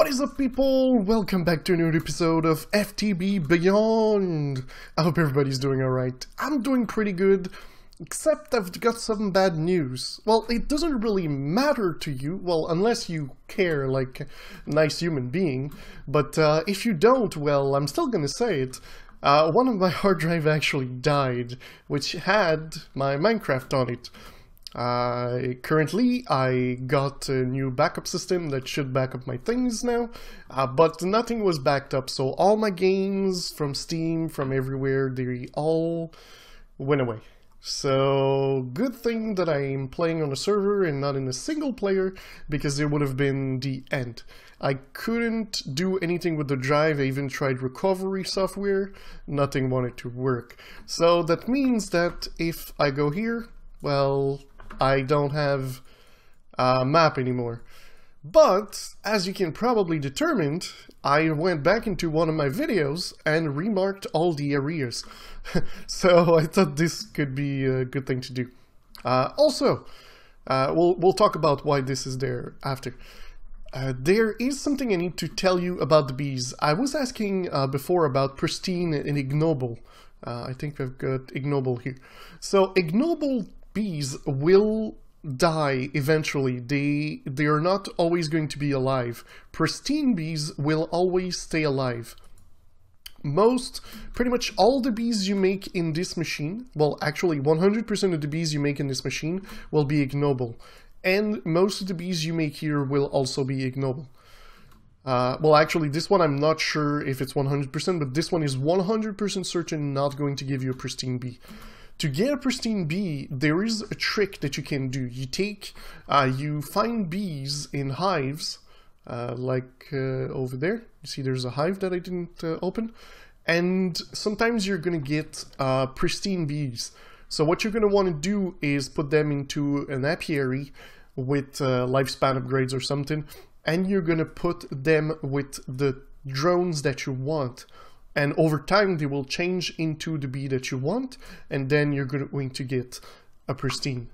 What is up, people? Welcome back to a new episode of FTB Beyond. I hope everybody's doing alright. I'm doing pretty good, except I've got some bad news. Well, it doesn't really matter to you, well, unless you care like a nice human being, but if you don't, well, I'm still gonna say it. One of my hard drive actually died, which had my Minecraft on it. Currently, I got a new backup system that should back up my things now, but nothing was backed up, so all my games from Steam, from everywhere, they all went away. So, good thing that I'm playing on a server and not in a single player, because it would have been the end. I couldn't do anything with the drive. I even tried recovery software, nothing wanted to work. So that means that if I go here, well, I don't have a map anymore. But, as you can probably determine, I went back into one of my videos and remarked all the areas. So I thought this could be a good thing to do. Also, we'll talk about why this is there after. There is something I need to tell you about the bees. I was asking before about pristine and ignoble. I think I've got ignoble here. So ignoble bees will die eventually. They are not always going to be alive. Pristine bees will always stay alive. Pretty much all the bees you make in this machine, well, actually 100% of the bees you make in this machine will be ignoble. And most of the bees you make here will also be ignoble. Well, actually, this one I'm not sure if it's 100%, but this one is 100% certain not going to give you a pristine bee. To get a pristine bee, there is a trick that you can do. You find bees in hives, like over there. You see there's a hive that I didn't open. And sometimes you're going to get pristine bees. So what you're going to want to do is put them into an apiary with lifespan upgrades or something. And you're going to put them with the drones that you want. And over time, they will change into the bee that you want, and then you're going to get a pristine.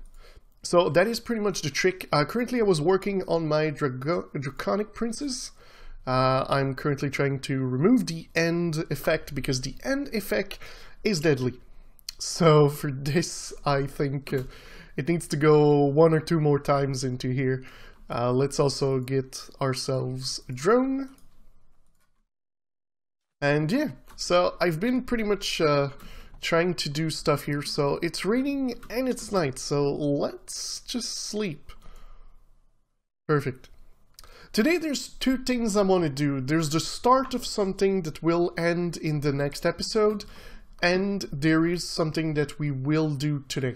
So that is pretty much the trick. Currently, I was working on my Draconic Princess. I'm currently trying to remove the end effect, because the end effect is deadly. So for this, I think it needs to go one or two more times into here. Let's also get ourselves a drone. And yeah, so I've been pretty much trying to do stuff here. So it's raining and it's night, so let's just sleep. Perfect. Today there's two things I want to do. There's the start of something that will end in the next episode, and there is something that we will do today.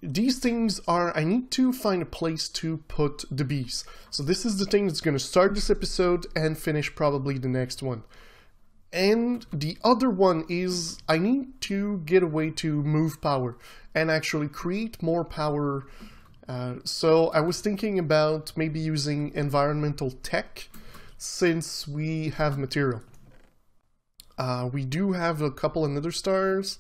These things are, I need to find a place to put the bees. So this is the thing that's going to start this episode and finish probably the next one. And the other one is I need to get a way to move power and actually create more power. So I was thinking about maybe using environmental tech since we have material. We do have a couple of nether stars.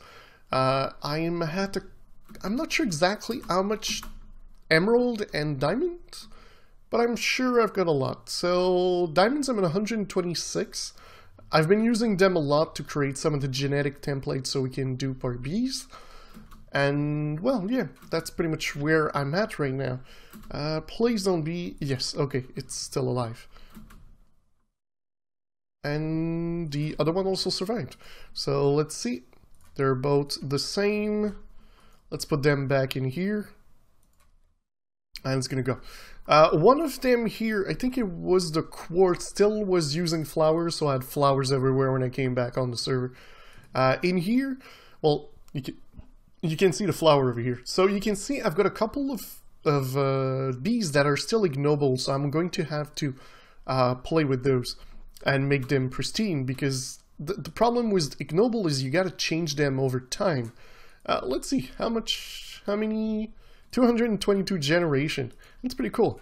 I'm not sure exactly how much emerald and diamond, but I'm sure I've got a lot. So diamonds I'm at 126. I've been using them a lot to create some of the genetic templates so we can dupe our bees. And well, yeah, that's pretty much where I'm at right now. Please don't be... Yes, okay, it's still alive. And the other one also survived. So let's see. They're both the same. Let's put them back in here. And it's gonna go. One of them here, I think it was the quartz, still was using flowers, so I had flowers everywhere when I came back on the server. In here, well, you can see the flower over here. So you can see I've got a couple of bees that are still ignoble, so I'm going to have to play with those and make them pristine, because the problem with ignoble is you gotta change them over time. Let's see, how many, 222 generation. That's pretty cool.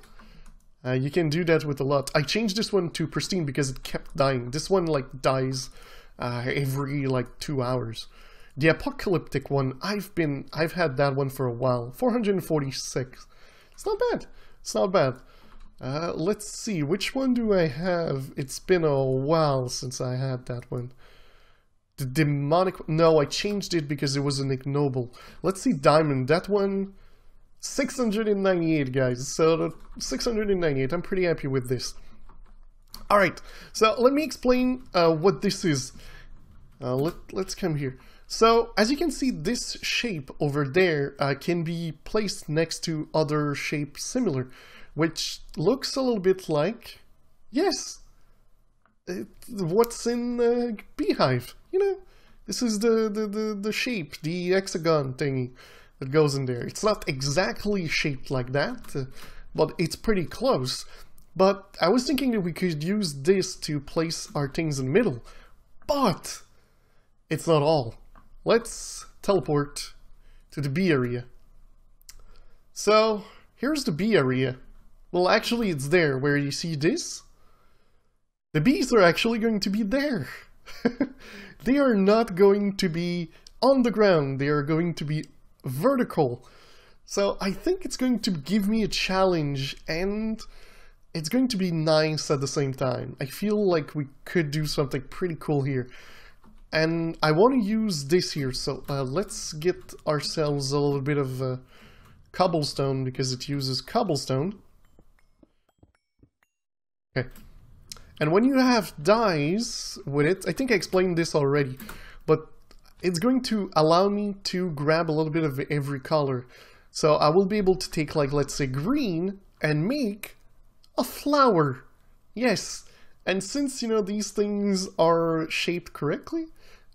You can do that with a lot. I changed this one to pristine because it kept dying. This one like dies every like 2 hours. The apocalyptic one, I've had that one for a while. 446. It's not bad. It's not bad. Let's see, which one do I have? It's been a while since I had that one. The demonic... No, I changed it because it was an ignoble. Let's see, diamond. That one... 698, guys. So, 698. I'm pretty happy with this. Alright, so let me explain what this is. Let's come here. So, as you can see, this shape over there can be placed next to other shapes similar, which looks a little bit like, yes, what's in Beehive. You know, this is the shape, the hexagon thingy that goes in there. It's not exactly shaped like that, but it's pretty close. But I was thinking that we could use this to place our things in the middle, but it's not all. Let's teleport to the B area. So, here's the B area. Well, actually it's there, where you see this. The bees are actually going to be there. They are not going to be on the ground, they are going to be vertical. So I think it's going to give me a challenge, and it's going to be nice at the same time. I feel like we could do something pretty cool here. And I want to use this here, so let's get ourselves a little bit of cobblestone, because it uses cobblestone. Okay. And when you have dyes with it, I think I explained this already, but it's going to allow me to grab a little bit of every color. So I will be able to take, like, let's say green, and make a flower. Yes. And since, you know, these things are shaped correctly,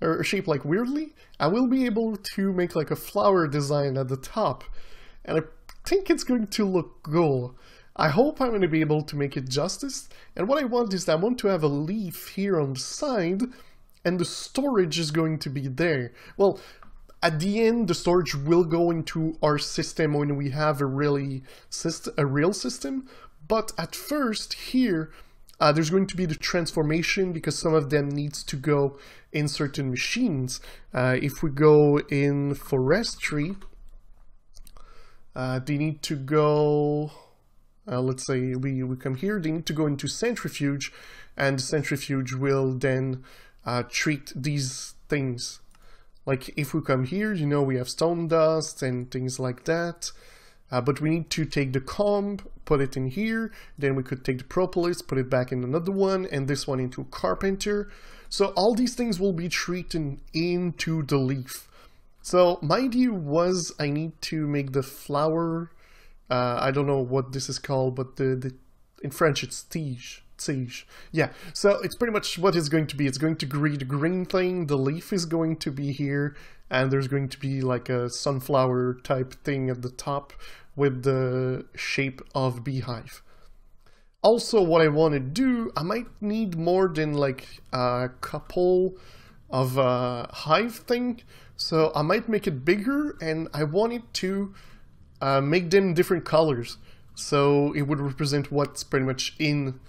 or shaped like weirdly, I will be able to make like a flower design at the top. And I think it's going to look cool. I hope I'm going to be able to make it justice. And what I want is I want to have a leaf here on the side, and the storage is going to be there. Well, at the end, the storage will go into our system when we have a real system. But at first, here, there's going to be the transformation, because some of them needs to go in certain machines. If we go in forestry, they need to go, let's say we come here, they need to go into centrifuge, and the centrifuge will then treat these things. Like if we come here, you know, we have stone dust and things like that. But we need to take the comb, put it in here, then we could take the propolis, put it back in another one, and this one into carpenter. So all these things will be treated into the leaf. So my idea was I need to make the flower, I don't know what this is called, but in French it's tige. Yeah, so it's pretty much what it's going to be. It's going to be the green thing, the leaf is going to be here, and there's going to be like a sunflower type thing at the top with the shape of beehive. Also, what I want to do, I might need more than like a couple of hive thing, so I might make it bigger, and I want it to make them different colors, so it would represent what's pretty much in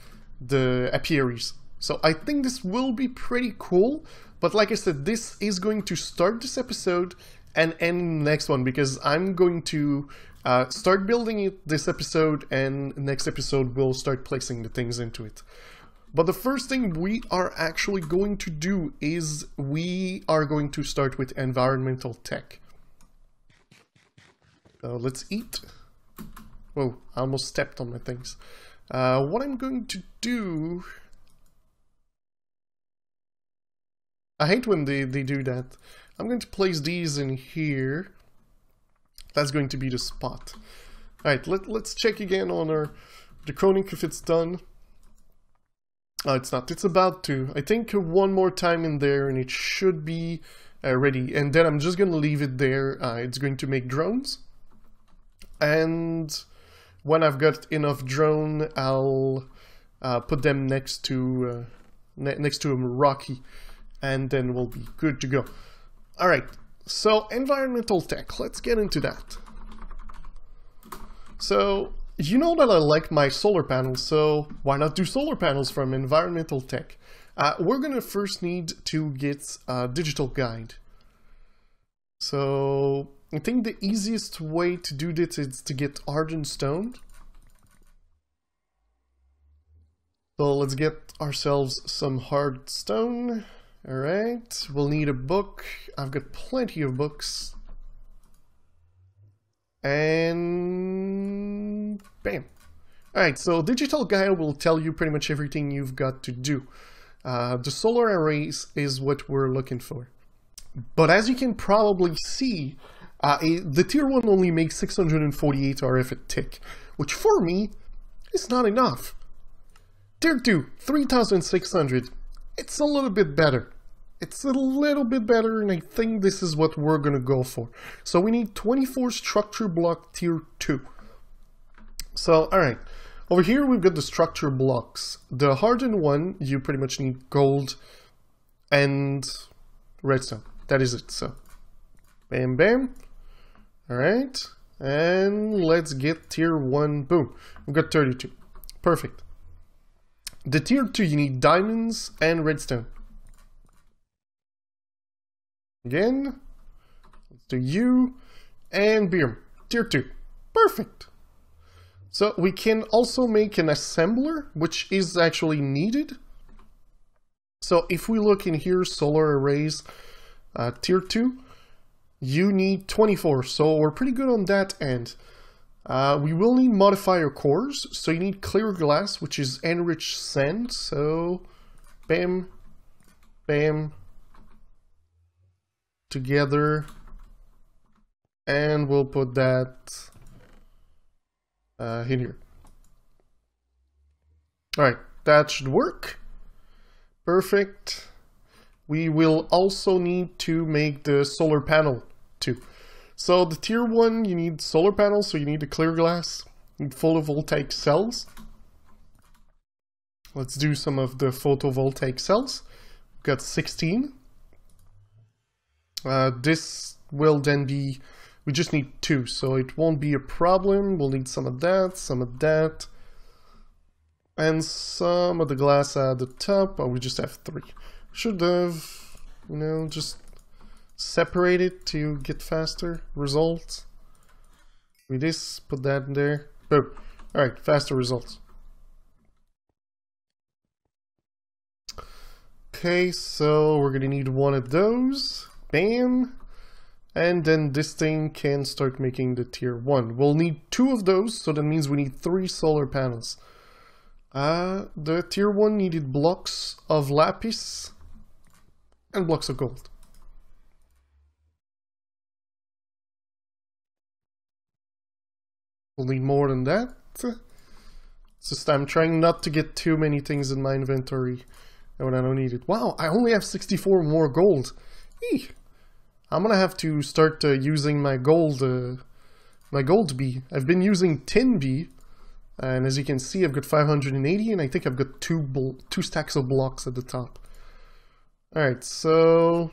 the apiaries. So I think this will be pretty cool, but like I said, this is going to start this episode and end next one, because I'm going to start building it this episode, and next episode we'll start placing the things into it. But the first thing we are actually going to do is we are going to start with environmental tech. Let's eat. Whoa, I almost stepped on my things. What I'm going to do... I hate when they do that. I'm going to place these in here. That's going to be the spot. Alright, let's check again on the Chronic if it's done. Oh, it's not. It's about to. I think one more time in there and it should be ready. And then I'm just going to leave it there. It's going to make drones. And when I've got enough drone, I'll put them next to a Rocky. And then we'll be good to go. Alright, so environmental tech, let's get into that. So, you know that I like my solar panels, so why not do solar panels from environmental tech? We're gonna first need to get a digital guide. So, I think the easiest way to do this is to get hardened stone. So let's get ourselves some hard stone. Alright, we'll need a book. I've got plenty of books. And bam. Alright, so Digital Gaia will tell you pretty much everything you've got to do. The solar arrays is what we're looking for. But as you can probably see, the tier 1 only makes 648 RF a tick, which for me is not enough. Tier 2, 3600. It's a little bit better. It's a little bit better, and I think this is what we're gonna go for. So we need 24 structure block tier 2. So, alright. Over here we've got the structure blocks. The hardened one, you pretty much need gold and redstone. That is it, so. Bam, bam. Alright. And let's get tier 1. Boom. We've got 32. Perfect. The tier 2, you need diamonds and redstone. Again. Let's do you. And boom. Tier 2. Perfect. So we can also make an assembler, which is actually needed. So if we look in here, solar arrays, tier 2, you need 24. So we're pretty good on that end. We will need modifier cores. So you need clear glass, which is enriched sand. So bam, bam, together. And we'll put that in here. Alright, that should work. Perfect. We will also need to make the solar panel too. So the tier 1, you need solar panels, so you need the clear glass, you need photovoltaic cells. Let's do some of the photovoltaic cells. We've got 16. This will then be, we just need 2, so it won't be a problem. We'll need some of that, and some of the glass at the top. Oh, we just have 3. Should have, you know, just separate it to get faster results. We just put that in there. Boom. Alright, faster results. Okay, so we're gonna need 1 of those. Bam. And then this thing can start making the tier 1. We'll need 2 of those, so that means we need 3 solar panels. The tier 1 needed blocks of lapis and blocks of gold. We'll need more than that. It's just I'm trying not to get too many things in my inventory when I don't need it. Wow, I only have 64 more gold. Eeh. I'm gonna have to start using my gold bee. I've been using tin bee, and as you can see, I've got 580, and I think I've got 2 stacks of blocks at the top. Alright, so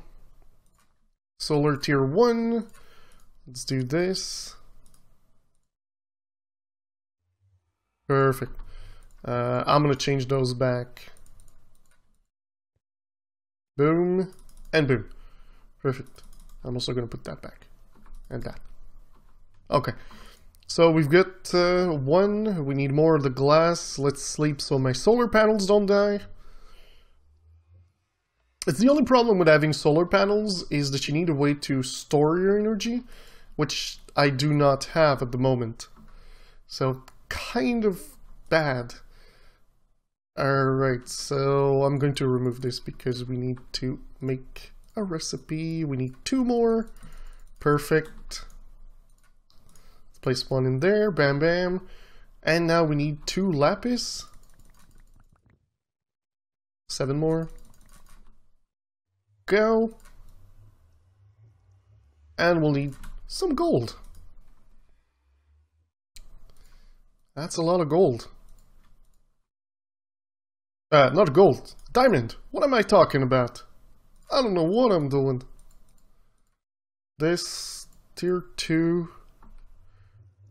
solar tier 1. Let's do this. Perfect. I'm gonna change those back. Boom and boom. Perfect. I'm also going to put that back. And that. Okay. So we've got 1. We need more of the glass. Let's sleep so my solar panels don't die. It's the only problem with having solar panels is that you need a way to store your energy, which I do not have at the moment. So kind of bad. Alright, so I'm going to remove this because we need to make a recipe. We need 2 more. Perfect. Let's place 1 in there. Bam, bam. And now we need 2 lapis. 7 more. Go. And we'll need some gold. That's a lot of gold. Not gold. Diamond. What am I talking about? I don't know what I'm doing. This tier 2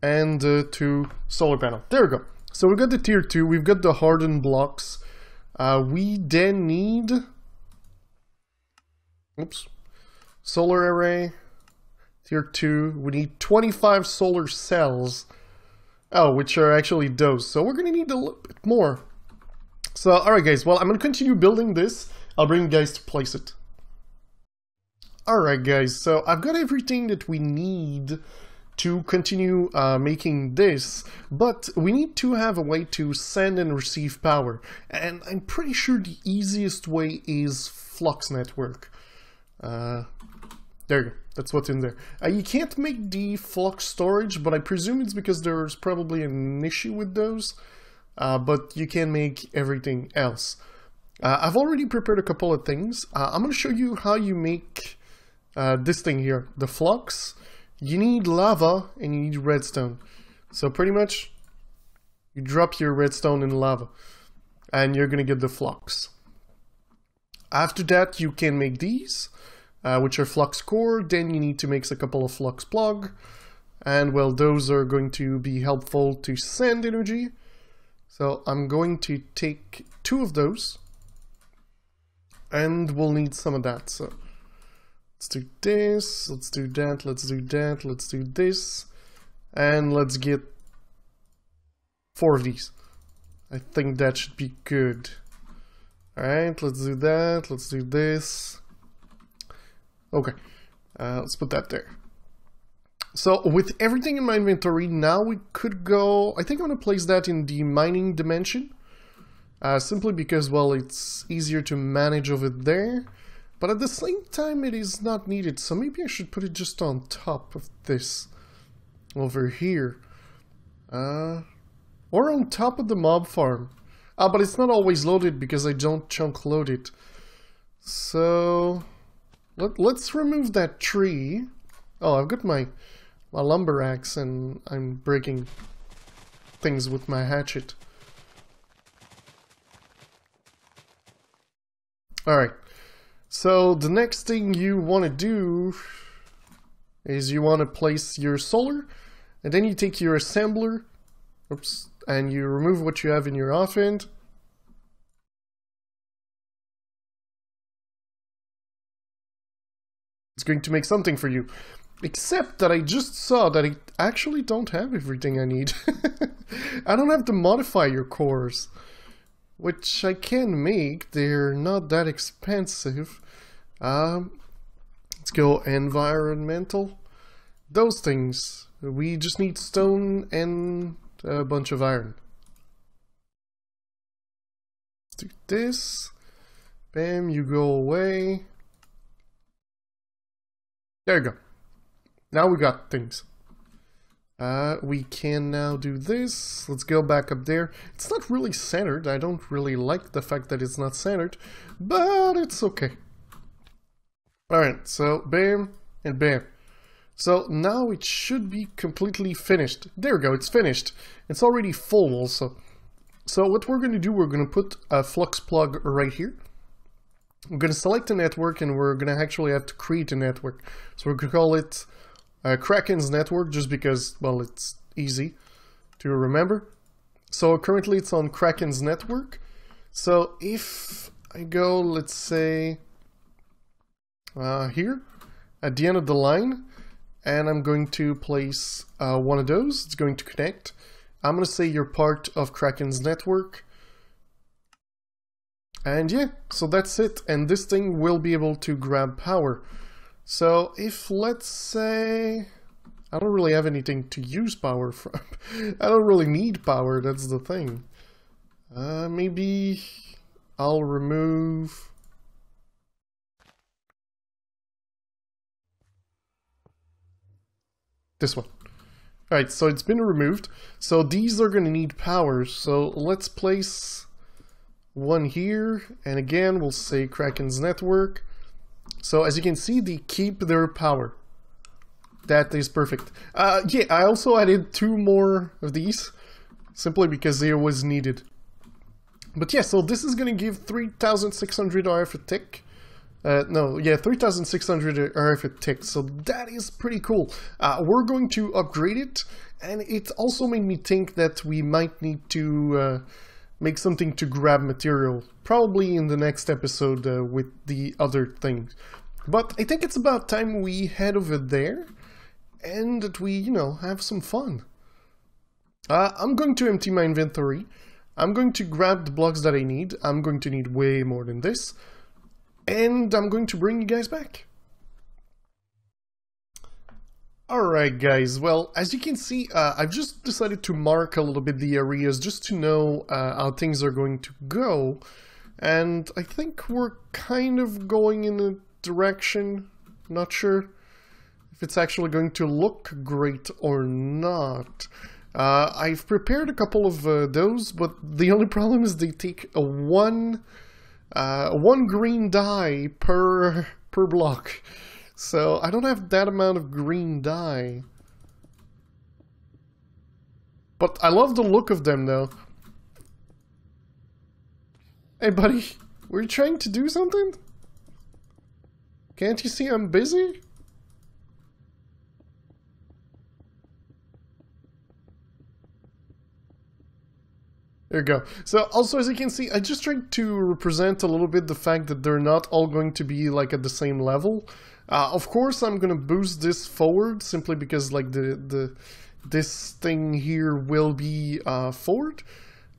and 2 solar panel. There we go. So we've got the tier 2. We've got the hardened blocks. We then need... Oops. Solar array. Tier 2. We need 25 solar cells. Oh, which are actually those. So we're going to need a little bit more. So, alright guys, well, I'm gonna continue building this. I'll bring you guys to place it. Alright guys, so I've got everything that we need to continue making this, but we need to have a way to send and receive power. And I'm pretty sure the easiest way is Flux Network. There you go, that's what's in there. You can't make the Flux storage, but I presume it's because there's probably an issue with those. But you can make everything else. I've already prepared a couple of things. I'm going to show you how you make this thing here, the flux. You need lava and you need redstone. So pretty much, you drop your redstone in lava and you're going to get the flux. After that, you can make these, which are flux core. Then you need to make a couple of flux plug. And well, those are going to be helpful to send energy. So I'm going to take 2 of those, and we'll need some of that. So let's do this, let's do that, let's do that, let's do this, and let's get 4 of these. I think that should be good. Alright, let's do that, let's do this. Okay, let's put that there. So with everything in my inventory, now we could go, I think I'm going to place that in the mining dimension. Simply because, well, it's easier to manage over there. But at the same time, it is not needed. So maybe I should put it just on top of this. Over here. Or on top of the mob farm. But it's not always loaded because I don't chunk load it. So let's remove that tree. Oh, I've got my lumber axe and I'm breaking things with my hatchet. Alright, so the next thing you want to do is you want to place your solar, and then you take your assembler, oops, and you remove what you have in your offhand. It's going to make something for you. Except that I just saw that I actually don't have everything I need. I don't have the modifier cores, which I can make. They're not that expensive. Let's go environmental. Those things. We just need stone and a bunch of iron. Let's do this. Bam, you go away. There you go. Now we got things. We can now do this. Let's go back up there. It's not really centered. I don't really like the fact that it's not centered, but it's okay. Alright, so bam and bam. So now it should be completely finished. There we go, it's finished. It's already full also. So what we're going to do, we're going to put a flux plug right here. We're going to select a network and we're going to actually have to create a network. So we're going to call it Kraken's network, just because, well, it's easy to remember. So currently it's on Kraken's network. So if I go, let's say, here, at the end of the line, and I'm going to place one of those, it's going to connect. I'm going to say you're part of Kraken's network. And yeah, so that's it. And this thing will be able to grab power. So if, let's say, I don't really have anything to use power from. I don't really need power, that's the thing. Maybe I'll remove... this one. Alright, so it's been removed. So these are going to need power. So let's place one here. And again, we'll say Kraken's network. So as you can see, they keep their power. That is perfect. Yeah, I also added 2 more of these, simply because they was needed. But yeah, so this is going to give 3,600 RF a tick. No, yeah, 3,600 RF a tick, so that is pretty cool. We're going to upgrade it, and it also made me think that we might need to make something to grab material, probably in the next episode with the other things. But I think it's about time we head over there, and that we, you know, have some fun. I'm going to empty my inventory. I'm going to grab the blocks that I need. I'm going to need way more than this. And I'm going to bring you guys back. Alright guys, well, as you can see, I've just decided to mark a little bit the areas just to know how things are going to go. And I think we're kind of going in a direction, not sure if it's actually going to look great or not. I've prepared a couple of those, but the only problem is they take one green dye per block. So I don't have that amount of green dye. But I love the look of them though. Hey buddy, were you trying to do something? Can't you see I'm busy? There you go. So also, as you can see, I just tried to represent a little bit the fact that they're not all going to be like at the same level. Of course, I'm gonna boost this forward simply because like this thing here will be forward.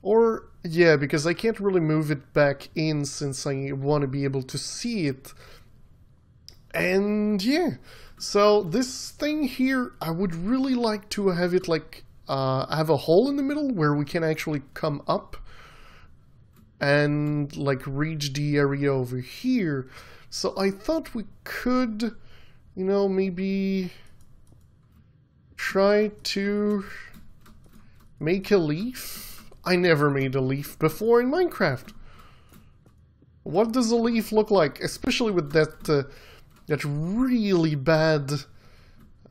Or yeah, because I can't really move it back in since I want to be able to see it. And yeah, so this thing here, I would really like to have it like have a hole in the middle where we can actually come up and like reach the area over here. So I thought we could, you know, maybe try to make a leaf. I never made a leaf before in Minecraft. What does a leaf look like? Especially with that that really bad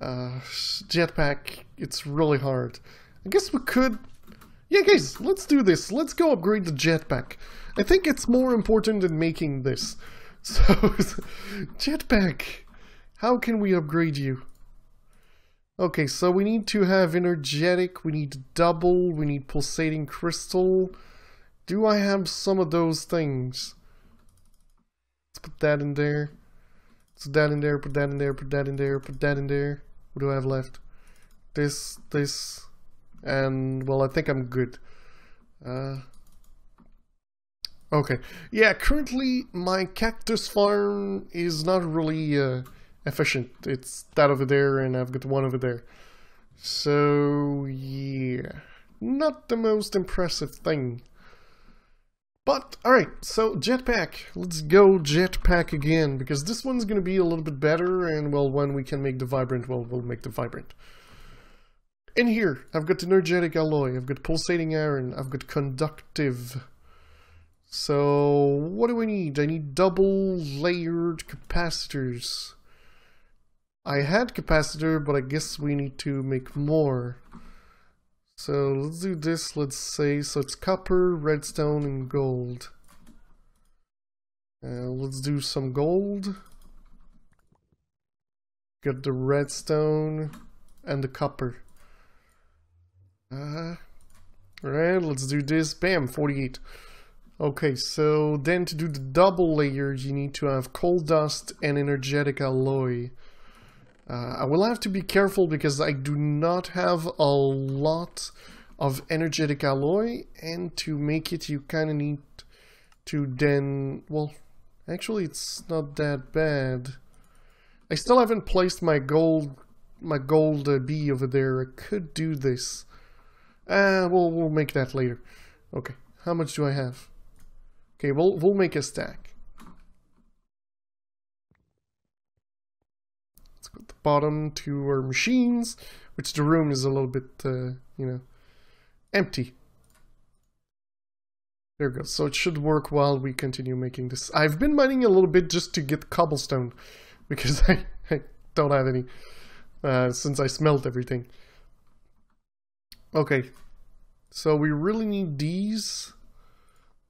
jetpack. It's really hard. I guess we could... Yeah, guys, let's do this. Let's go upgrade the jetpack. I think it's more important than making this. So, jetpack, how can we upgrade you? Okay, so we need to have energetic, we need double, we need pulsating crystal. Do I have some of those things? Let's put that in there. Put that in there, put that in there, put that in there, put that in there. What do I have left? This, and well, I think I'm good. Okay, yeah, currently my cactus farm is not really efficient. It's that over there and I've got one over there. So yeah, not the most impressive thing. But alright, so jetpack. Let's go jetpack again, because this one's gonna be a little bit better, and well, when we can make the vibrant, well, we'll make the vibrant. In here, I've got energetic alloy, I've got pulsating iron, I've got conductive. So, what do I need? I need double layered capacitors. I had capacitor, but I guess we need to make more. So, let's do this, let's say, so it's copper, redstone, and gold. Let's do some gold. Got the redstone and the copper. Alright, let's do this. Bam, 48. Okay, so then to do the double layers, you need to have coal dust and energetic alloy. I will have to be careful because I do not have a lot of energetic alloy, and to make it you kind of need to then, well, actually it's not that bad. I still haven't placed my gold bee over there. I could do this. We'll make that later. Okay, how much do I have? Okay, we'll make a stack. Let's go at the bottom to our machines, which the room is a little bit, you know, empty. There we go. So it should work while we continue making this. I've been mining a little bit just to get cobblestone, because I don't have any, since I smelt everything. Okay, so we really need these.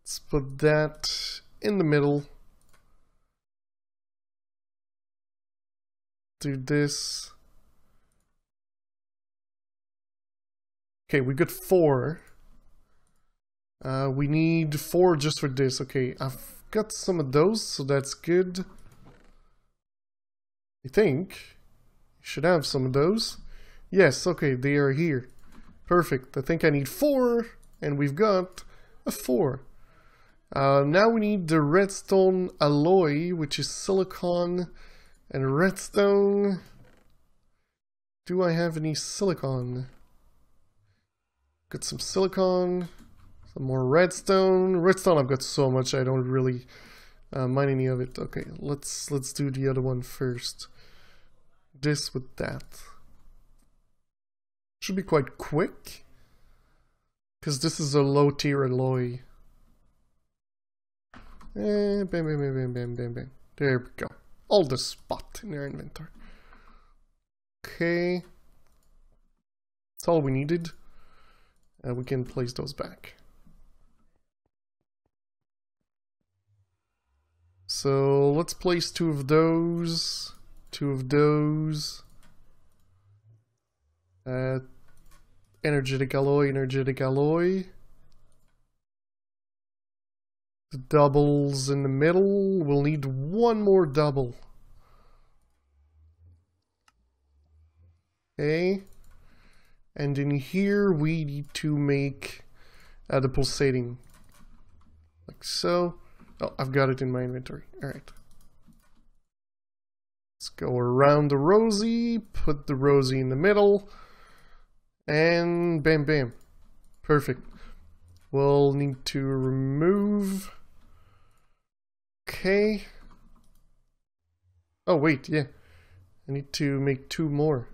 Let's put that in the middle. Do this. Okay, we got 4. We need 4 just for this. Okay, I've got some of those, so that's good. I think should have some of those. Yes, okay, they are here. Perfect. I think I need 4, and we've got A 4. Now we need the redstone alloy, which is silicon and redstone. Do I have any silicon? Got some silicon, some more redstone. Redstone, I've got so much I don't really mind any of it. Okay, let's do the other one first. This with that. Should be quite quick, because this is a low tier alloy. Bam, bam, bam, bam, bam, bam, bam. There we go. All the spot in our inventory. Okay. That's all we needed. We can place those back. So let's place 2 of those. 2 of those. Energetic alloy, energetic alloy. The doubles in the middle. We'll need 1 more double. Okay. And in here we need to make the pulsating. Like so. Oh, I've got it in my inventory. Alright. Let's go around the rosy. Put the rosy in the middle. And bam bam. Perfect. We'll need to remove. Okay. Oh wait, yeah. I need to make 2 more.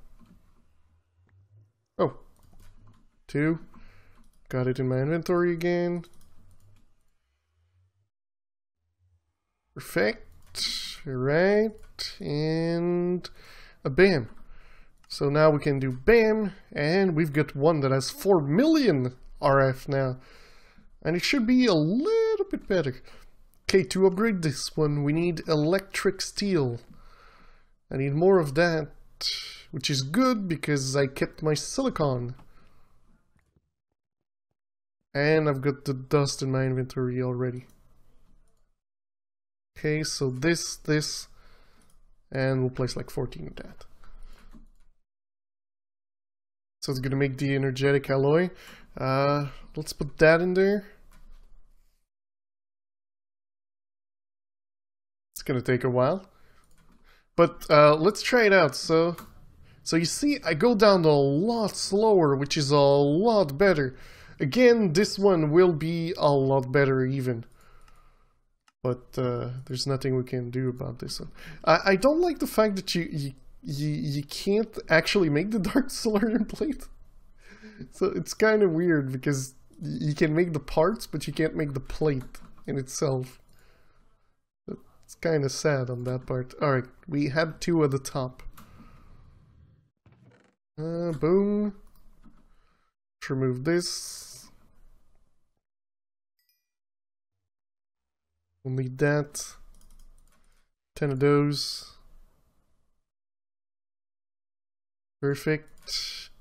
Oh. 2. Got it in my inventory again. Perfect. Alright. And a bam. So now we can do bam. And we've got one that has 4 million RF now. And it should be a little bit better. Okay, to upgrade this one, we need electric steel. I need more of that, which is good because I kept my silicon. And I've got the dust in my inventory already. Okay, so this, and we'll place like 14 of that. So it's gonna make the energetic alloy. Let's put that in there. It's gonna take a while, but let's try it out. So you see, I go down a lot slower, which is a lot better. Again, this one will be a lot better even. But there's nothing we can do about this one. I don't like the fact that you can't actually make the dark solarium plate. So it's kind of weird because you can make the parts, but you can't make the plate in itself. It's kind of sad on that part. Alright, we had 2 at the top. Boom. Let's remove this. We'll need that. 10 of those. Perfect.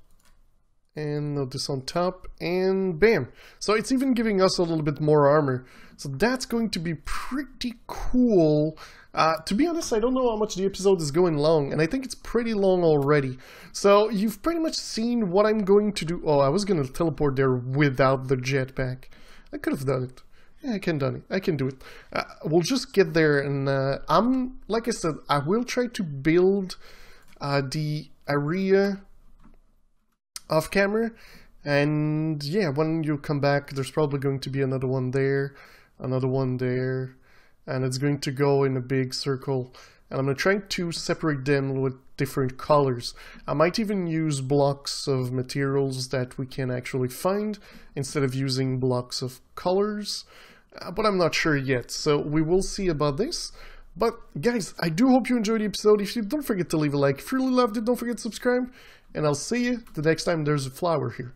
And now this on top, and bam! So it's even giving us a little bit more armor. So that's going to be pretty cool. To be honest, I don't know how much the episode is going long, and I think it's pretty long already. So you've pretty much seen what I'm going to do. Oh, I was going to teleport there without the jetpack. I could have done it. Yeah, I can do it. We'll just get there, and like I said, I will try to build the area off camera, and yeah, when you come back there's probably going to be another one there, and it's going to go in a big circle, and I'm going to try to separate them with different colors. I might even use blocks of materials that we can actually find instead of using blocks of colors, but I'm not sure yet, so we will see about this. But guys, I do hope you enjoyed the episode. If you don't forget to leave a like. If you really loved it, don't forget to subscribe. And I'll see you the next time there's a flower here.